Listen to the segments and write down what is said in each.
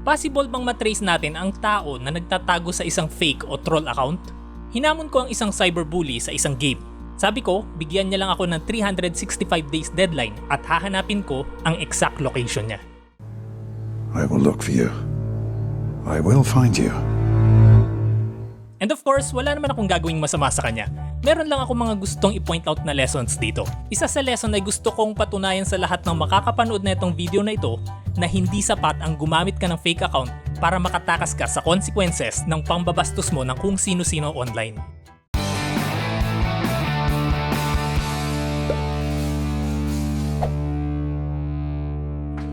Possible bang matrace natin ang tao na nagtatago sa isang fake o troll account? Hinamon ko ang isang cyberbully sa isang game. Sabi ko, bigyan niya lang ako ng 365 days deadline at hahanapin ko ang exact location niya. I will look for you. I will find you. And of course, wala naman akong gagawing masama sa kanya. Meron lang ako mga gustong i-point out na lessons dito. Isa sa lesson ay gusto kong patunayan sa lahat ng makakapanood na itong video na ito na hindi sapat ang gumamit ka ng fake account para makatakas ka sa consequences ng pambabastos mo ng kung sino-sino online.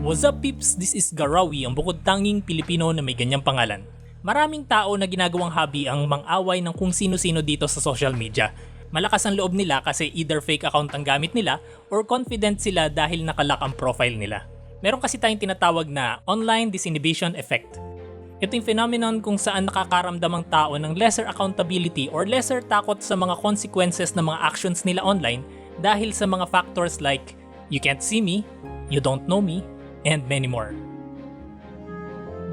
What's up peeps? This is Garawi, ang bukod tanging Pilipino na may ganyang pangalan. Maraming tao na ginagawang hobby ang mang-away ng kung sino-sino dito sa social media. Malakas ang loob nila kasi either fake account ang gamit nila or confident sila dahil nakalock ang profile nila. Meron kasi tayong tinatawag na online disinhibition effect. Ito yung phenomenon kung saan nakakaramdam ang tao ng lesser accountability or lesser takot sa mga consequences ng mga actions nila online dahil sa mga factors like you can't see me, you don't know me, and many more.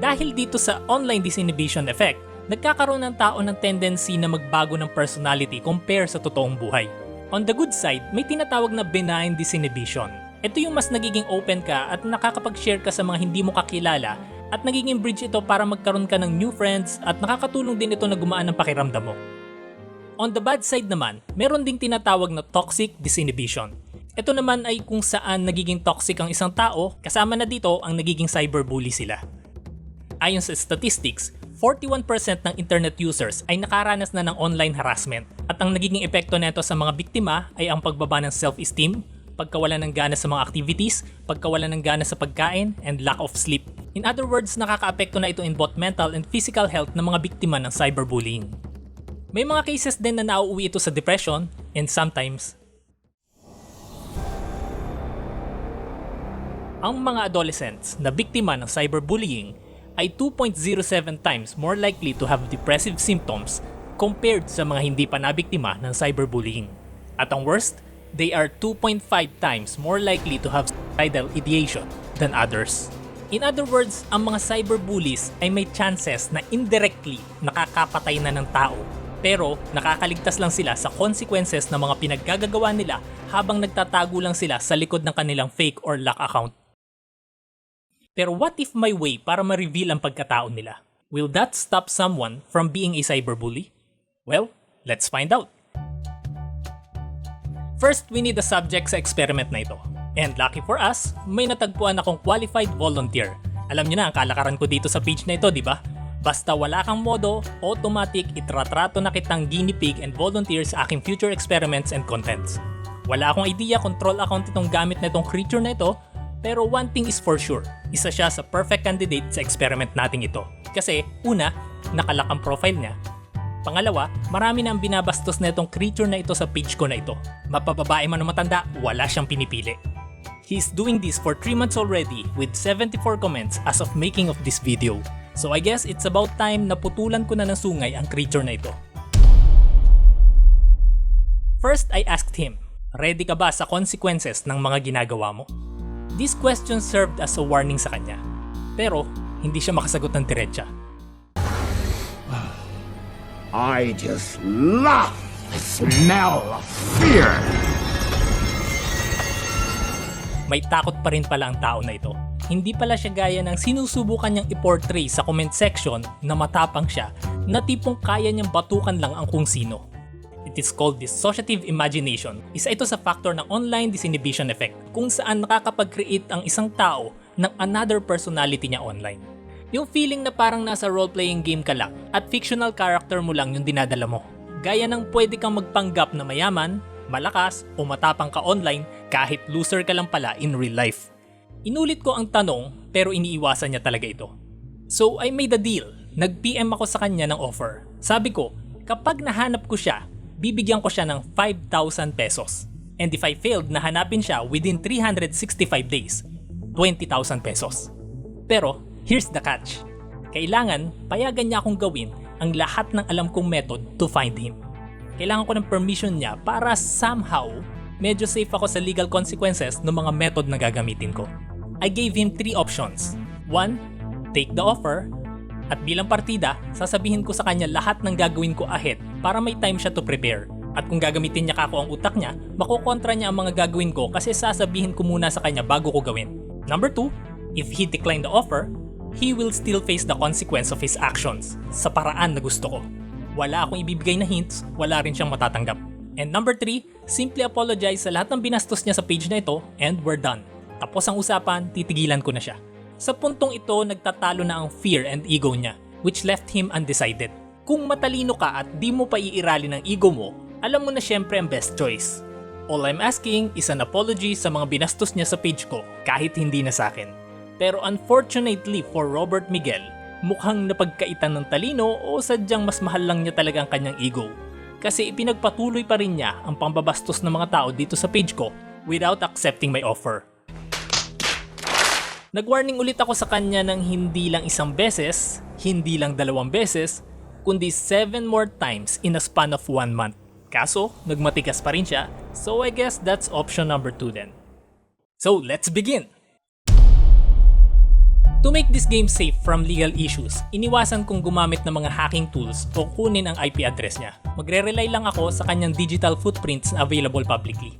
Dahil dito sa online disinhibition effect, nagkakaroon ng tao ng tendency na magbago ng personality compare sa totoong buhay. On the good side, may tinatawag na benign disinhibition. Ito yung mas nagiging open ka at nakakapag-share ka sa mga hindi mo kakilala at nagiging bridge ito para magkaroon ka ng new friends at nakakatulong din ito na gumaan ang pakiramdam mo. On the bad side naman, meron ding tinatawag na toxic disinhibition. Ito naman ay kung saan nagiging toxic ang isang tao, kasama na dito ang nagiging cyberbully sila. Ayon sa statistics, 41% ng internet users ay nakaranas na ng online harassment at ang nagiging epekto nito sa mga biktima ay ang pagbaba ng self-esteem, pagkawalan ng gana sa mga activities, pagkawalan ng gana sa pagkain, and lack of sleep. In other words, nakakaapekto na ito in both mental and physical health ng mga biktima ng cyberbullying. May mga cases din na nauuwi ito sa depression and sometimes ang mga adolescents na biktima ng cyberbullying ay 2.07 times more likely to have depressive symptoms compared sa mga hindi pa nabiktima ng cyberbullying. At ang worst, they are 2.5 times more likely to have suicidal ideation than others. In other words, ang mga cyberbullies ay may chances na indirectly nakakapatay na ng tao, pero nakakaligtas lang sila sa consequences ng mga pinaggagawa nila habang nagtatago lang sila sa likod ng kanilang fake or lock account. Pero what if may way para ma-reveal ang pagkatao nila? Will that stop someone from being a cyberbully? Well, let's find out. First, we need a subject sa experiment na ito. And lucky for us, may natagpuan akong qualified volunteer. Alam niyo na ang kalakaran ko dito sa page na ito, di ba? Basta wala kang modo, automatic itratrato na kitang guinea pig and volunteer sa aking future experiments and contents. Wala akong idea kung troll account itong gamit na itong creature na ito, pero one thing is for sure, isa siya sa perfect candidate sa experiment nating ito. Kasi, una, nakalock ang profile niya. Pangalawa, marami na ang binabastos na itong creature na ito sa page ko na ito. Mapababae man o matanda, wala siyang pinipili. He's doing this for 3 months already with 74 comments as of making of this video. So I guess it's about time na putulan ko na ng sungay ang creature na ito. First, I asked him, ready ka ba sa consequences ng mga ginagawa mo? This question served as a warning sa kanya. Pero, hindi siya makasagot ng diretsa. I just love the smell of fear. May takot pa rin pala ang tao na ito. Hindi pala siya gaya ng sinusubukan niyang i-portray sa comment section na matapang siya na tipong kaya niyang batukan lang ang kung sino. It is called dissociative imagination. Isa ito sa factor ng online disinhibition effect kung saan nakakapag-create ang isang tao ng another personality niya online. Yung feeling na parang nasa role-playing game ka lang at fictional character mo lang yung dinadala mo. Gaya ng pwede kang magpanggap na mayaman, malakas o matapang ka online kahit loser ka lang pala in real life. Inulit ko ang tanong pero iniiwasan niya talaga ito. So I made a deal. Nag-PM ako sa kanya ng offer. Sabi ko, kapag nahanap ko siya, bibigyan ko siya ng 5,000 pesos. And if I failed na hanapin siya within 365 days, 20,000 pesos. Pero, here's the catch. Kailangan, payagan niya akong gawin ang lahat ng alam kong method to find him. Kailangan ko ng permission niya para somehow, medyo safe ako sa legal consequences ng mga method na gagamitin ko. I gave him 3 options. 1, take the offer, at bilang partida, sasabihin ko sa kanya lahat ng gagawin ko ahead para may time siya to prepare. At kung gagamitin niya kako ang utak niya, makokontra niya ang mga gagawin ko kasi sasabihin ko muna sa kanya bago ko gawin. Number 2, if he decline the offer, he will still face the consequence of his actions sa paraan na gusto ko. Wala akong ibibigay na hints, wala rin siyang matatanggap. And number 3, simply apologize sa lahat ng binastos niya sa page na ito and we're done. Tapos ang usapan, titigilan ko na siya. Sa puntong ito, nagtatalo na ang fear and ego niya, which left him undecided. Kung matalino ka at di mo pa iirali ng ego mo, alam mo na syempre ang best choice. All I'm asking is an apology sa mga binastos niya sa page ko kahit hindi na sa akin. Pero unfortunately for Robert Miguel, mukhang napagkaitan ng talino o sadyang mas mahal lang niya talaga ang kanyang ego. Kasi ipinagpatuloy pa rin niya ang pambabastos ng mga tao dito sa page ko without accepting my offer. Nag-warning ulit ako sa kanya ng hindi lang isang beses, hindi lang 2 beses, kundi 7 more times in a span of 1 month. Kaso, nagmatigas pa rin siya, so I guess that's option number 2 then. So, let's begin! To make this game safe from legal issues, iniwasan kong gumamit ng mga hacking tools o kunin ang IP address niya. Magre-rely lang ako sa kanyang digital footprints na available publicly.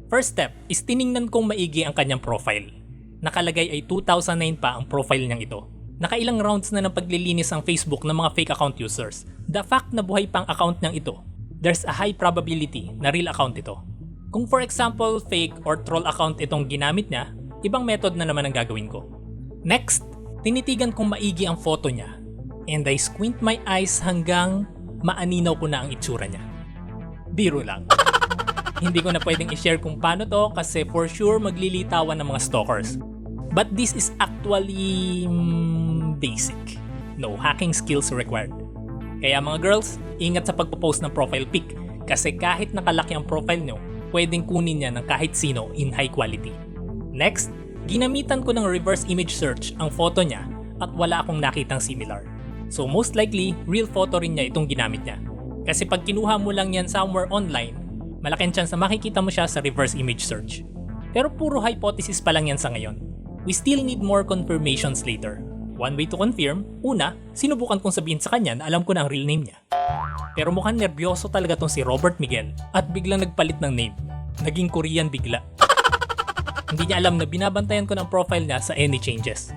First step is tiningnan kong maigi ang kanyang profile. Nakalagay ay 2009 pa ang profile niyang ito. Nakailang rounds na ng paglilinis ang Facebook ng mga fake account users. The fact na buhay pang account niyang ito, there's a high probability na real account ito. Kung for example, fake or troll account itong ginamit niya, ibang method na naman ang gagawin ko. Next, tinitigan kong maigi ang photo niya. And I squint my eyes hanggang maaninaw ko na ang itsura niya. Biro lang. Hindi ko na pwedeng i-share kung paano to kasi for sure maglilitawan ng mga stalkers. But this is actually basic. No hacking skills required. Kaya mga girls, ingat sa pagpo-post ng profile pic kasi kahit nakalaki ang profile nyo, pwedeng kunin niya ng kahit sino in high quality. Next, ginamitan ko ng reverse image search ang photo niya at wala akong nakitang similar. So most likely, real photo rin niya itong ginamit niya. Kasi pag kinuha mo lang yan somewhere online, malaking chance na makikita mo siya sa reverse image search. Pero puro hypothesis pa lang yan sa ngayon. We still need more confirmations later. One way to confirm, una, sinubukan kong sabihin sa kanya na alam ko na ang real name niya. Pero mukhang nervyoso talaga tong si Robert Miguel at biglang nagpalit ng name. Naging Korean bigla. Hindi niya alam na binabantayan ko ng profile niya sa any changes.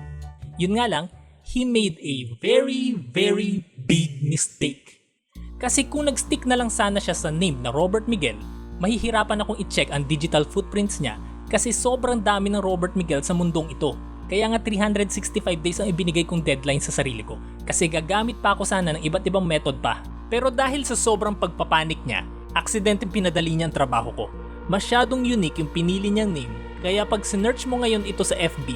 Yun nga lang, he made a very, very big mistake. Kasi kung nag-stick na lang sana siya sa name na Robert Miguel, mahihirapan akong i-check ang digital footprints niya kasi sobrang dami ng Robert Miguel sa mundong ito. Kaya nga 365 days ang ibinigay kong deadline sa sarili ko kasi gagamit pa ako sana ng iba't ibang method pa. Pero dahil sa sobrang pagpapanik niya, aksidenteng pinadali niya ang trabaho ko. Masyadong unique yung pinili niyang name, kaya pag sinearch mo ngayon ito sa FB,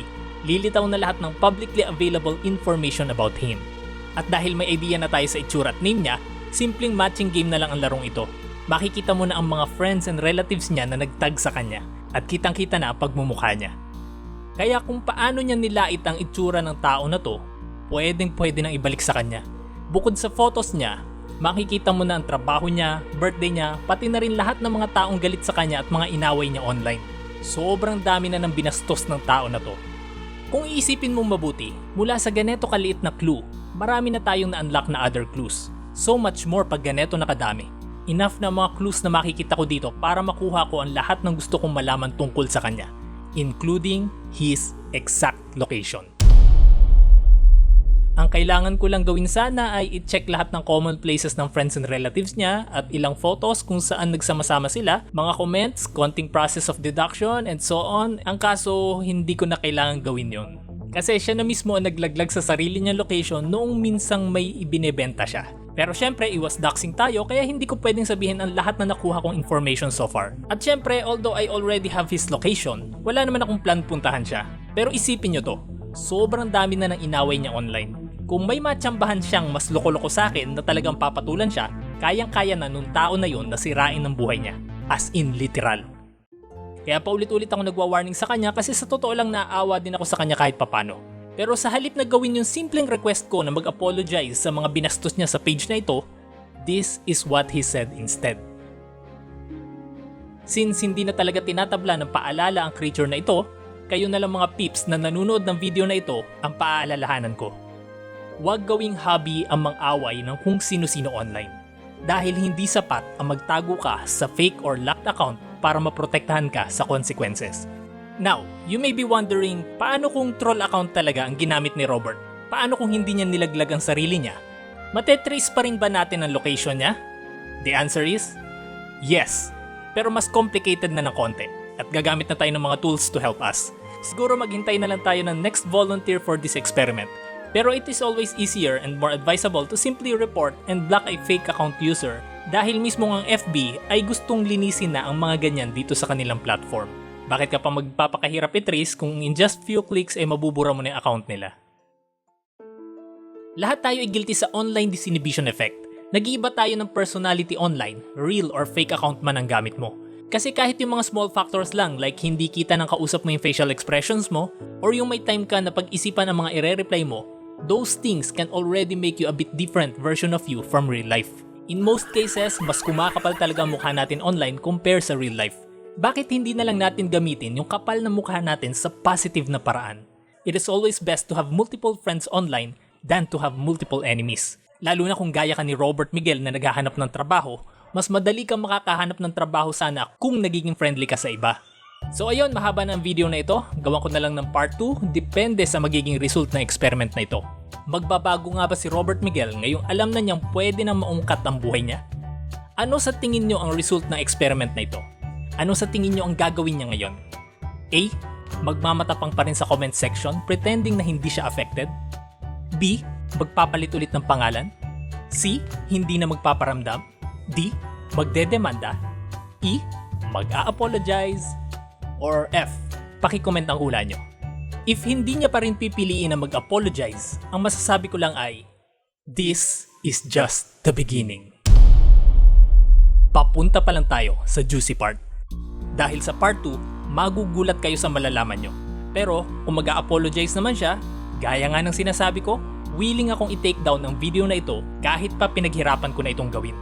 lilitaw na lahat ng publicly available information about him. At dahil may idea na tayo sa itsura at name niya, simpleng matching game na lang ang larong ito. Makikita mo na ang mga friends and relatives niya na nagtag sa kanya at kitang-kita na ang pagmumukha niya. Kaya kung paano niya nilait ang itsura ng tao na to, pwede nang ibalik sa kanya. Bukod sa photos niya, makikita mo na ang trabaho niya, birthday niya, pati na rin lahat ng mga taong galit sa kanya at mga inaway niya online. Sobrang dami na ng binastos ng tao na to. Kung iisipin mong mabuti, mula sa ganeto kaliit na clue, marami na tayong na-unlock na other clues. So much more pag ganeto na kadami. Enough na mga clues na makikita ko dito para makuha ko ang lahat ng gusto kong malaman tungkol sa kanya, including his exact location. Ang kailangan ko lang gawin sana ay i-check lahat ng common places ng friends and relatives niya at ilang photos kung saan nagsama-sama sila, mga comments, konting process of deduction, and so on. Ang kaso, hindi ko na kailangan gawin yon. Kasi siya na mismo ang naglaglag sa sarili niyang location noong minsang may ibinebenta siya. Pero syempre, iwas doxing tayo kaya hindi ko pwedeng sabihin ang lahat na nakuha kong information so far. At syempre, although I already have his location, wala naman akong plan puntahan siya. Pero isipin nyo to, sobrang dami na ng inaway niya online. Kung may matsambahan siyang mas loko-loko sa akin na talagang papatulan siya, kayang-kaya na nung tao na yon na sirain ng buhay niya. As in literal. Kaya paulit-ulit ako nagwa-warning sa kanya kasi sa totoo lang naaawa din ako sa kanya kahit papano. Pero sa halip na gawin yung simpleng request ko na mag-apologize sa mga binastos niya sa page na ito, this is what he said instead. Since hindi na talaga tinatabla ng paalala ang creature na ito, kayo na lang mga peeps na nanonood ng video na ito ang paaalalahanan ko. Huwag gawing hobby ang mang-away ng kung sino-sino online. Dahil hindi sapat ang magtago ka sa fake or locked account para maprotektahan ka sa consequences. Now, you may be wondering, paano kung troll account talaga ang ginamit ni Robert? Paano kung hindi niya nilaglag ang sarili niya? Matetrace pa rin ba natin ang location niya? The answer is, yes. Pero mas complicated na ng konti at gagamit na tayo ng mga tools to help us. Siguro maghintay na lang tayo ng next volunteer for this experiment. Pero it is always easier and more advisable to simply report and block a fake account user dahil mismo ang FB ay gustong linisin na ang mga ganyan dito sa kanilang platform. Bakit ka pa magpapakahirap i-trace kung in just few clicks ay mabubura mo na yung account nila? Lahat tayo ay guilty sa online disinhibition effect. Nag-iiba tayo ng personality online, real or fake account man ang gamit mo. Kasi kahit yung mga small factors lang like hindi kita ng kausap mo yung facial expressions mo or yung may time ka na pag-isipan ang mga ire-reply mo, those things can already make you a bit different version of you from real life. In most cases, mas kumakapal talaga ang mukha natin online compare sa real life. Bakit hindi na lang natin gamitin yung kapal na mukha natin sa positive na paraan? It is always best to have multiple friends online than to have multiple enemies. Lalo na kung gaya ka ni Robert Miguel na naghahanap ng trabaho, mas madali kang makakahanap ng trabaho sana kung nagiging friendly ka sa iba. So ayun, mahaba na ang video na ito. Gawan ko na lang ng part 2, depende sa magiging result ng experiment na ito. Magbabago nga ba si Robert Miguel ngayong alam na niyang pwede nang maungkat ang buhay niya? Ano sa tingin niyo ang result ng experiment na ito? Ano sa tingin niyo ang gagawin niya ngayon? A. Magmamatapang pa rin sa comment section pretending na hindi siya affected? B. Magpapalit ulit ng pangalan? C. Hindi na magpaparamdam? D. Magdedemanda? E. Mag-a-apologize? Or F. Paki-comment ang hula nyo. If hindi niya pa rin pipiliin na mag-apologize, ang masasabi ko lang ay, this is just the beginning. Papunta pa lang tayo sa juicy part. Dahil sa part 2, magugulat kayo sa malalaman nyo. Pero kung mag-a-apologize naman siya, gaya nga ng sinasabi ko, willing akong i-take down ang video na ito kahit pa pinaghirapan ko na itong gawin.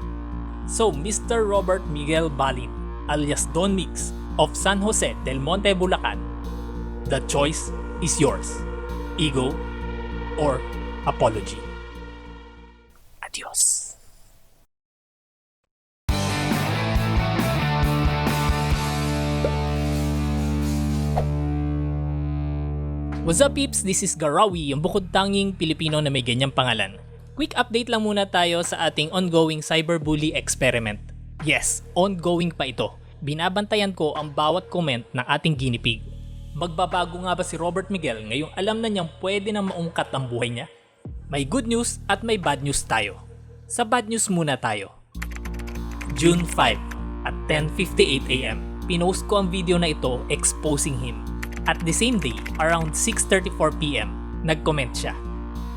So, Mr. Robert Miguel Balin, alias Don Mix, of San Jose del Monte, Bulacan, the choice is yours. Ego or apology. Adios. What's up peeps? This is Garawi, yung bukod tanging Pilipino na may ganyang pangalan. Quick update lang muna tayo sa ating ongoing cyberbully experiment. Yes, ongoing pa ito. Binabantayan ko ang bawat comment ng ating guinea pig. Magbabago nga ba si Robert Miguel ngayong alam na niyang pwede nang maungkat ang buhay niya? May good news at may bad news tayo. Sa bad news muna tayo. June 5 at 10:58 AM, pinost ko ang video na ito exposing him. At the same day, around 6:34 PM, nag-comment siya.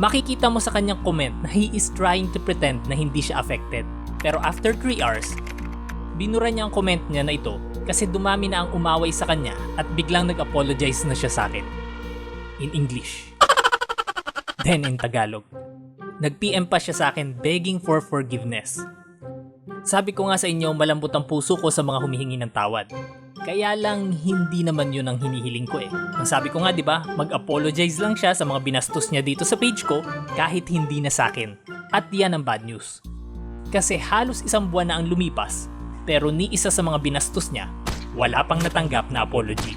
Makikita mo sa kanyang comment na he is trying to pretend na hindi siya affected. Pero after 3 hours, binura niya ang comment niya na ito kasi dumami na ang umaway sa kanya at biglang nag-apologize na siya sa akin. In English. Then in Tagalog. Nag-PM pa siya sa akin begging for forgiveness. Sabi ko nga sa inyo, malambot ang puso ko sa mga humihingi ng tawad. Kaya lang hindi naman yun ang hinihiling ko eh. Ang sabi ko nga 'di ba, mag-apologize lang siya sa mga binastos niya dito sa page ko kahit hindi na sa akin. At yan ang bad news. Kasi halos 1 buwan na ang lumipas, pero ni isa sa mga binastos niya, wala pang natanggap na apology.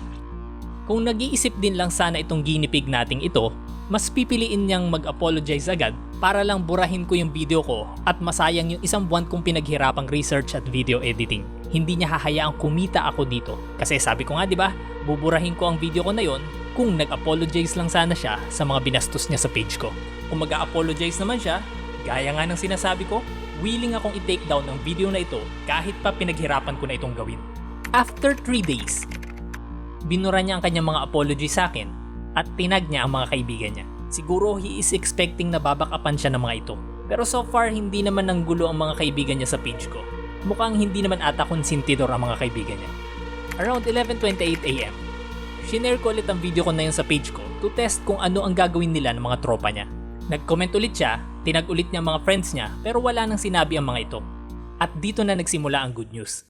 Kung nag-iisip din lang sana itong guinea pig nating ito, mas pipiliin niyang mag-apologize agad para lang burahin ko yung video ko at masayang yung 1 buwan kong pinaghirapang research at video editing. Hindi niya hahayaang kumita ako dito. Kasi sabi ko nga 'di ba, buburahin ko ang video ko na yon kung nag-apologize lang sana siya sa mga binastos niya sa page ko. Kung mag-a-apologize naman siya, gaya nga ng sinasabi ko, willing akong i-take down ang video na ito kahit pa pinaghirapan ko na itong gawin. After 3 days, binura niya ang kanyang mga apology sa akin at tinag niya ang mga kaibigan niya. Siguro he is expecting na babakapan siya ng mga ito. Pero so far, hindi naman nanggulo ang mga kaibigan niya sa page ko. Mukhang hindi naman ata konsentidor ang mga kaibigan niya. Around 11:28 AM, shinare ko ulit ang video ko na yun sa page ko to test kung ano ang gagawin nila ng mga tropa niya. Nag-comment ulit siya, tinag ulit niya ang mga friends niya pero wala nang sinabi ang mga ito. At dito na nagsimula ang good news.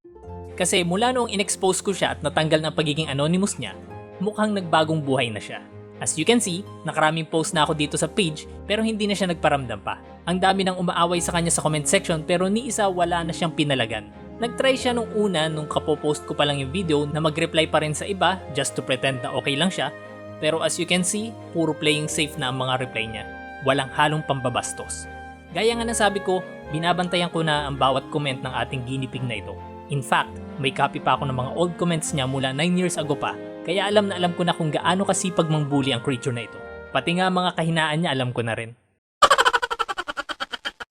Kasi mula noong in-expose ko siya at natanggal ng pagiging anonymous niya, mukhang nagbagong buhay na siya. As you can see, nakaraming post na ako dito sa page pero hindi na siya nagparamdam pa. Ang dami nang umaaway sa kanya sa comment section pero ni isa wala na siyang pinalagan. Nagtry siya nung una nung kapopost ko pa lang yung video na mag-reply pa rin sa iba just to pretend na okay lang siya. Pero as you can see, puro playing safe na ang mga reply niya. Walang halong pambabastos. Gaya nga ng sabi ko, binabantayan ko na ang bawat comment ng ating ginipig na ito. In fact, may copy pa ako ng mga old comments niya mula 9 years ago pa, kaya alam na alam ko na kung gaano kasipag mang-bully ang creature na ito. Pati nga mga kahinaan niya alam ko na rin.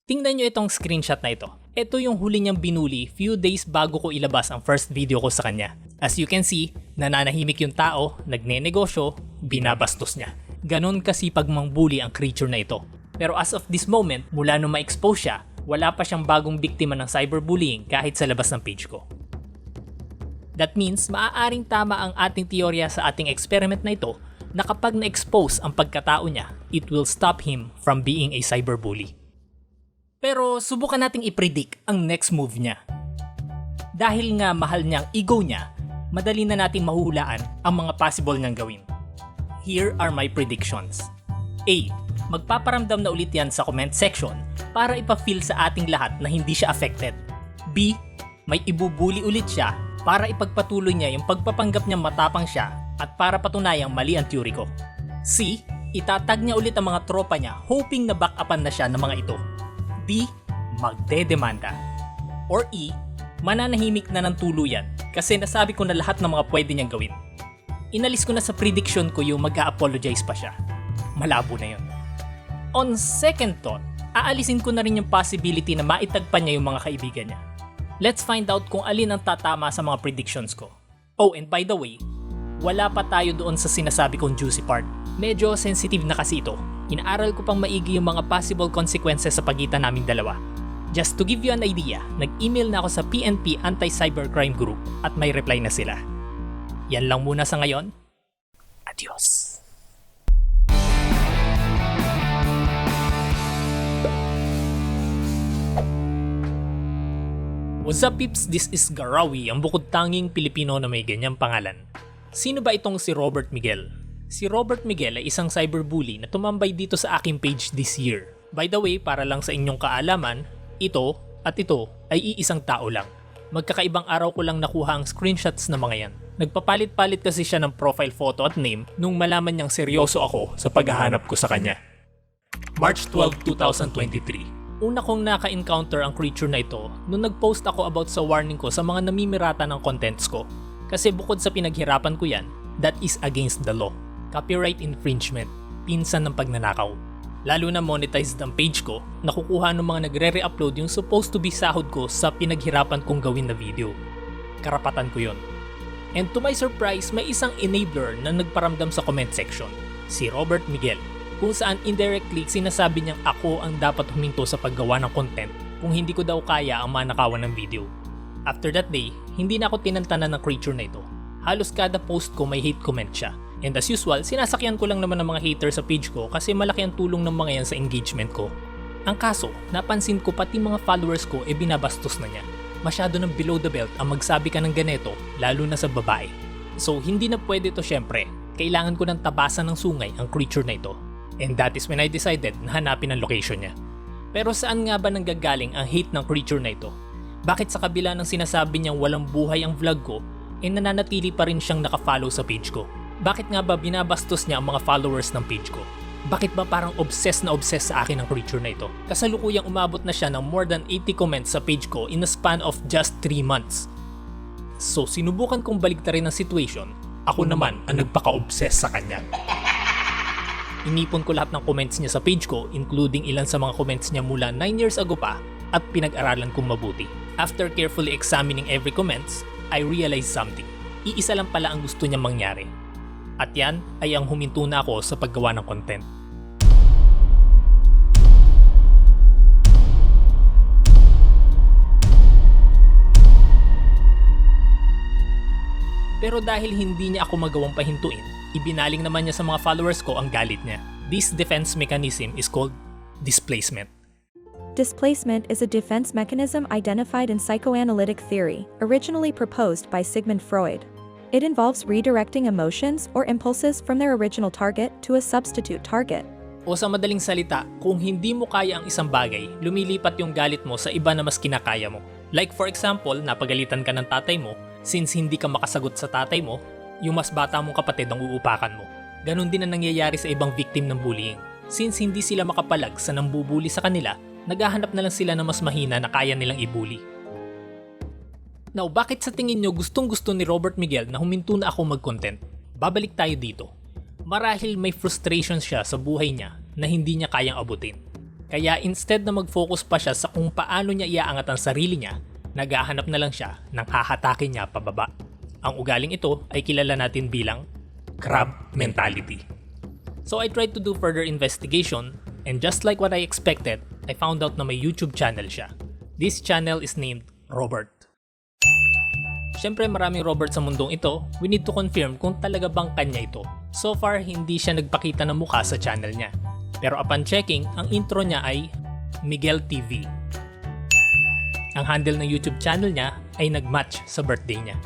Tingnan nyo itong screenshot na ito. Ito yung huli niyang binuli few days bago ko ilabas ang first video ko sa kanya. As you can see, nananahimik yung tao, nagnenegosyo, binabastos niya. Ganon kasipag mang-bully ang creature na ito. Pero as of this moment, mula nung ma-expose siya, wala pa siyang bagong biktima ng cyberbullying kahit sa labas ng page ko. That means, maaaring tama ang ating teorya sa ating experiment na ito na kapag na-expose ang pagkatao niya, it will stop him from being a cyberbully. Pero subukan nating i-predict ang next move niya. Dahil nga mahal niya ang ego niya, madali na nating mahuhulaan ang mga possible niyang gawin. Here are my predictions. A. Magpaparamdam na ulit yan sa comment section para ipa-feel sa ating lahat na hindi siya affected. B. May ibubuli ulit siya para ipagpatuloy niya yung pagpapanggap niyang matapang siya at para patunayang mali ang theory ko. C. Itatag niya ulit ang mga tropa niya hoping na back-upan na siya ng mga ito. D. Magdedemanda. Or E. Mananahimik na ng tuluyan kasi nasabi ko na lahat ng mga pwede niyang gawin. Inalis ko na sa prediction ko yung mag-a-apologize pa siya. Malabo na yun. On second thought, aalisin ko na rin yung possibility na maitagpa niya yung mga kaibigan niya. Let's find out kung alin ang tatama sa mga predictions ko. Oh, and by the way, wala pa tayo doon sa sinasabi kong juicy part. Medyo sensitive na kasi ito. Inaaral ko pang maigi yung mga possible consequences sa pagitan naming dalawa. Just to give you an idea, nag-email na ako sa PNP Anti-Cybercrime Group at may reply na sila. Yan lang muna sa ngayon. Adios! What's up peeps? This is Garawi, ang bukod tanging Pilipino na may ganyang pangalan. Sino ba itong si Robert Miguel? Si Robert Miguel ay isang cyberbully na tumambay dito sa aking page this year. By the way, para lang sa inyong kaalaman, ito at ito ay iisang tao lang. Magkakaibang araw ko lang nakuha ang screenshots ng mga yan. Nagpapalit-palit kasi siya ng profile photo at name nung malaman niyang seryoso ako sa paghahanap ko sa kanya. March 12, 2023. Una kong naka-encounter ang creature na ito nung nag-post ako about sa warning ko sa mga namimirata ng contents ko. Kasi bukod sa pinaghirapan ko yan, that is against the law. Copyright infringement, pinsan ng pagnanakaw. Lalo na monetized ang page ko, nakukuha ng mga nagre-re-upload yung supposed to be sahod ko sa pinaghirapan kong gawin na video. Karapatan ko yon. And to my surprise, may isang enabler na nagparamdam sa comment section, si Robert Miguel, kung saan indirectly sinasabi niyang ako ang dapat huminto sa paggawa ng content kung hindi ko daw kaya ang manakawan ng video. After that day, hindi na ako tinantanan ng creature na ito. Halos kada post ko may hate comment siya. And as usual, sinasakyan ko lang naman ng mga haters sa page ko kasi malaki ang tulong ng mga yan sa engagement ko. Ang kaso, napansin ko pati mga followers ko binabastos na niya. Masyado ng below the belt ang magsabi ka ng ganito, lalo na sa babae. So hindi na pwede to syempre. Kailangan ko ng tabasan ng sungay ang creature na ito. And that is when I decided na hanapin ang location niya. Pero saan nga ba nanggagaling ang hate ng creature na ito? Bakit sa kabila ng sinasabi niyang walang buhay ang vlog ko, nananatili pa rin siyang nakafollow sa page ko? Bakit nga ba binabastos niya ang mga followers ng page ko? Bakit ba parang obsessed sa akin ang creature na ito? Kasalukuyang umabot na siya ng more than 80 comments sa page ko in a span of just 3 months. So sinubukan kong baligtarin ang situation, ako naman ang nagpaka-obsess sa kanya. Inipon ko lahat ng comments niya sa page ko, including ilan sa mga comments niya mula 9 years ago pa, at pinag-aralan kong mabuti. After carefully examining every comments, I realized something. Iisa lang pala ang gusto niyang mangyari. At yan ay ang huminto na ako sa paggawa ng content. Pero dahil hindi niya ako magawang pahintuin, ibinaling naman niya sa mga followers ko ang galit niya. This defense mechanism is called displacement. Displacement is a defense mechanism identified in psychoanalytic theory, originally proposed by Sigmund Freud. It involves redirecting emotions or impulses from their original target to a substitute target. O sa madaling salita, kung hindi mo kaya ang isang bagay, lumilipat yung galit mo sa iba na mas kinakaya mo. Like for example, napagalitan ka ng tatay mo, since hindi ka makasagot sa tatay mo, yung mas bata mong kapatid ang uupakan mo. Ganon din ang nangyayari sa ibang victim ng bullying. Since hindi sila makapalag sa nambubuli sa kanila, naghahanap na lang sila ng mas mahina na kaya nilang ibuli. Now, bakit sa tingin nyo gustong-gusto ni Robert Miguel na huminto na ako mag-content? Babalik tayo dito. Marahil may frustration siya sa buhay niya na hindi niya kayang abutin. Kaya instead na mag-focus pa siya sa kung paano niya iaangat ang sarili niya, naghahanap na lang siya ng hahatakin niya pababa. Ang ugaling ito ay kilala natin bilang crab mentality. So I tried to do further investigation, and just like what I expected, I found out na may YouTube channel siya. This channel is named Robert. Siyempre maraming Robert sa mundong ito, we need to confirm kung talaga bang kanya ito. So far, hindi siya nagpakita ng mukha sa channel niya. Pero upon checking, ang intro niya ay Miguel TV. Ang handle ng YouTube channel niya ay nag-match sa birthday niya.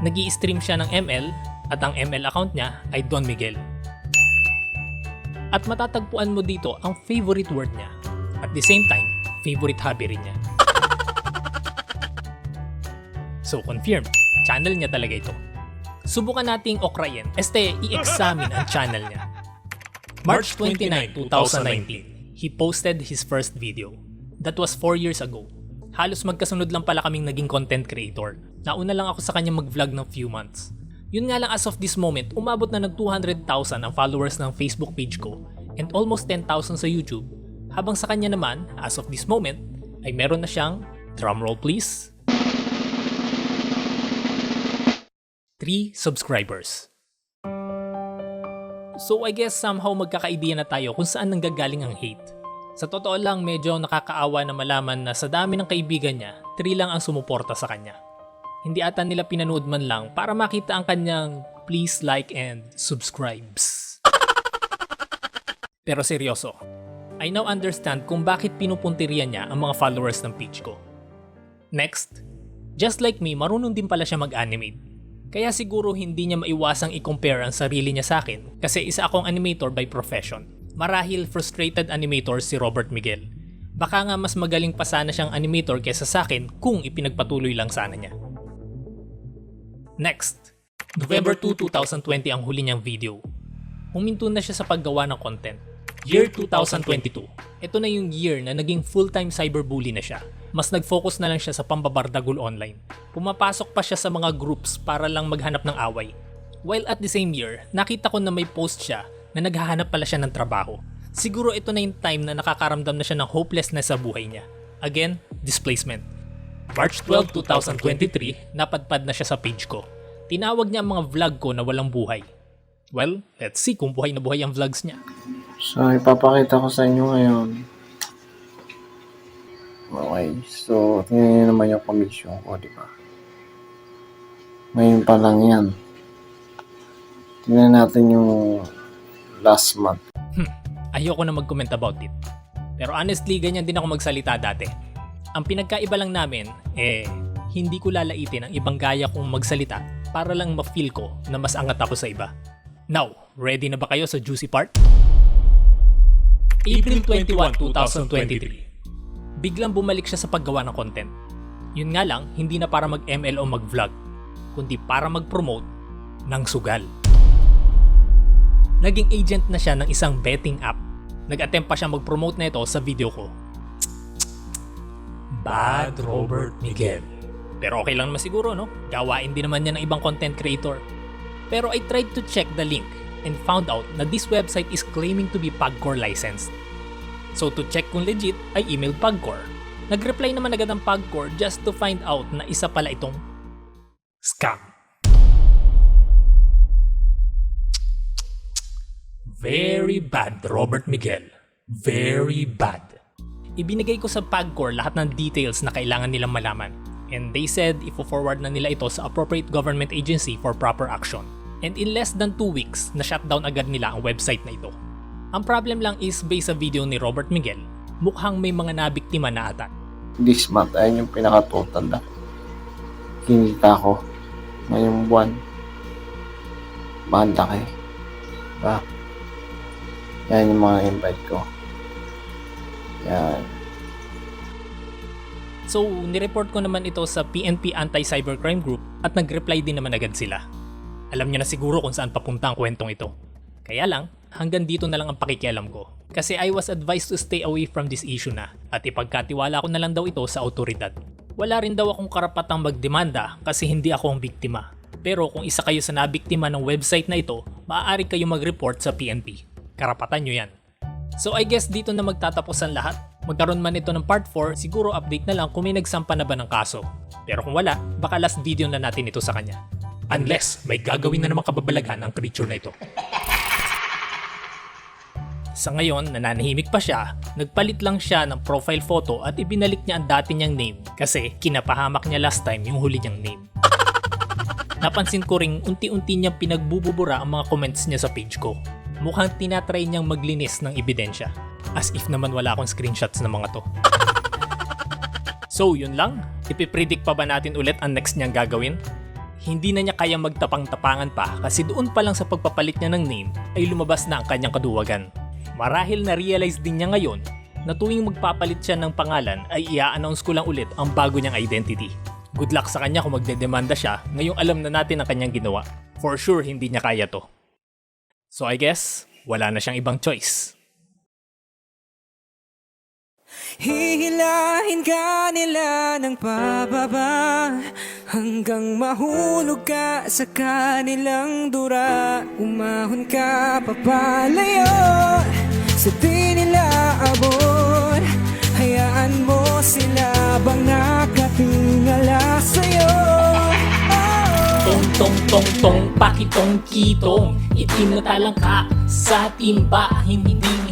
Nag-i-stream siya ng ML at ang ML account niya ay Don Miguel. At matatagpuan mo dito ang favorite word niya. At the same time, favorite hobby rin niya. So confirmed, channel niya talaga ito. Subukan nating okrayin, i-examine ang channel niya. March 29, 2019, he posted his first video. That was 4 years ago. Halos magkasunod lang pala kaming naging content creator. Nauna lang ako sa kanya mag-vlog ng few months. Yun nga lang as of this moment, umabot na ng 200,000 ang followers ng Facebook page ko and almost 10,000 sa YouTube. Habang sa kanya naman, as of this moment, ay meron na siyang, drumroll please, 3 subscribers. So I guess somehow magkaka-idea na tayo kung saan nanggagaling ang hate. Sa totoo lang, medyo nakakaawa na malaman na sa dami ng kaibigan niya, 3 lang ang sumuporta sa kanya. Hindi ata nila pinanood man lang para makita ang kanyang please like and subscribes. Pero seryoso, I now understand kung bakit pinupuntirian niya ang mga followers ng page ko. Next, just like me, marunong din pala siya mag-animate. Kaya siguro hindi niya maiwasang i-compare ang sarili niya sa akin kasi isa akong animator by profession. Marahil frustrated animator si Robert Miguel. Baka nga mas magaling pa sana siyang animator kaysa sa akin kung ipinagpatuloy lang sana niya. Next, November 2, 2020 ang huli niyang video. Huminto na siya sa paggawa ng content. Year 2022. Ito na yung year na naging full-time cyberbully na siya. Mas nag-focus na lang siya sa pambabardagol online. Pumapasok pa siya sa mga groups para lang maghanap ng away. While at the same year, nakita ko na may post siya na naghahanap pala siya ng trabaho. Siguro ito na yung time na nakakaramdam na siya ng hopelessness sa buhay niya. Again, displacement. March 12, 2023, napadpad na siya sa page ko. Tinawag niya ang mga vlog ko na walang buhay. Well, let's see kung buhay na buhay ang vlogs niya. So, ipapakita ko sa inyo ngayon. Okay, so, tingnan nyo naman yung commission ko, di ba? Ngayon pa lang yan. Tingnan natin yung last month. Ayoko na mag-comment about it. Pero honestly, ganyan din ako magsalita dati. Ang pinagkaiba lang namin, hindi ko lalaitin ang ibang gaya kong magsalita para lang ma-feel ko na mas angat ako sa iba. Now, ready na ba kayo sa juicy part? April 21, 2023. Biglang bumalik siya sa paggawa ng content. Yun nga lang, hindi na para mag-ML o mag-vlog, kundi para mag-promote ng sugal. Naging agent na siya ng isang betting app. Nag-attempt pa siya mag-promote na ito sa video ko. Bad Robert Miguel. Pero okay lang naman siguro, no? Gawain din naman niya ng ibang content creator. Pero I tried to check the link and found out na this website is claiming to be Pagcor licensed. So to check kung legit, I emailed Pagcor. Nag-reply naman agad ang Pagcor just to find out na isa pala itong scam. Very bad, Robert Miguel. Very bad. Ibinigay ko sa Pagcor lahat ng details na kailangan nilang malaman. And they said ifo-forward na nila ito sa appropriate government agency for proper action. And in less than 2 weeks, na-shutdown agad nila ang website na ito. Ang problem lang is based sa video ni Robert Miguel, mukhang may mga nabiktima na ata. This month, ayun yung pinaka-total na kinita ko. ngayong buwan. Banda kayo. Diba? Yan yung mga invite ko. Yan. So, nireport ko naman ito sa PNP Anti-Cybercrime Group at nag-reply din naman agad sila. Alam niyo na siguro kung saan papunta ang kwentong ito. Kaya lang, hanggang dito na lang ang pakikialam ko. Kasi I was advised to stay away from this issue na at ipagkatiwala ko na lang daw ito sa otoridad. Wala rin daw akong karapatang magdemanda kasi hindi ako ang biktima. Pero kung isa kayo sa nabiktima ng website na ito, maaari kayo mag-report sa PNP. Karapatan nyo yan. So I guess dito na magtatapos ang lahat. Magkaroon man ito ng part 4, siguro update na lang kung may nagsampa na ba ng kaso. Pero kung wala, baka last video na natin ito sa kanya. Unless may gagawin na namang kababalagan ang creature na ito. Sa ngayon, nananahimik pa siya, nagpalit lang siya ng profile photo at ibinalik niya ang dati niyang name kasi kinapahamak niya last time yung huli niyang name. Napansin ko ring unti-unti niyang pinagbububura ang mga comments niya sa page ko. Mukhang tinatry niyang maglinis ng ebidensya. As if naman wala akong screenshots ng mga to. So yun lang, ipipredict pa ba natin ulit ang next niyang gagawin? Hindi na niya kaya magtapang-tapangan pa kasi doon pa lang sa pagpapalit niya ng name ay lumabas na ang kanyang kaduwagan. Marahil na-realize din niya ngayon na tuwing magpapalit siya ng pangalan ay i-announce ko lang ulit ang bago niyang identity. Good luck sa kanya kung magdedemanda siya ngayong alam na natin ang kanyang ginawa. For sure hindi niya kaya to. So I guess, wala na siyang ibang choice. Hihilahin ka nila ng pababa hanggang mahulog ka sa kanilang dura. Umahon ka papalayo sa di nila abot. Hayaan mo sila bang nakatingala sa'yo. Tong tong tong tong pakitong kitong itim na talang ka sa timba.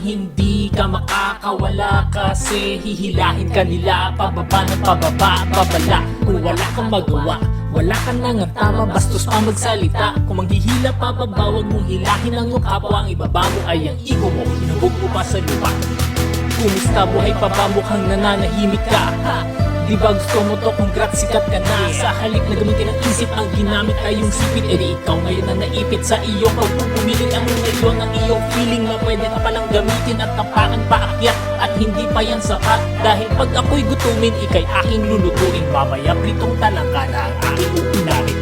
Hindi ka makakawala kasi hihilahin ka nila pababa ng pababa, babala. Kung wala kang magawa, wala ka nang tama, bastos pa magsalita. Kung manghihila pababa, wag mong hilahin ang iyong kapwa. Ang ibaba mo ay ang ego mo, hinubog mo pa sa lupa. Kumusta buhay pa ba, mukhang nananahimik ka? Di ba gusto mo to, congrats, sikat ka na. Sa halip na gamitin ang isip, ang ginamit ay yung sipit. Edi ikaw ngayon na naipit sa iyo. Pag pupumiling ang ngayon ang iyong feeling na pwede ka palang gamitin at tapakan paakyat. At hindi pa yan sapat, dahil pag ako'y gutumin, ikay aking lulutuin. Mamaya pritong talangka na ang aking uunarin.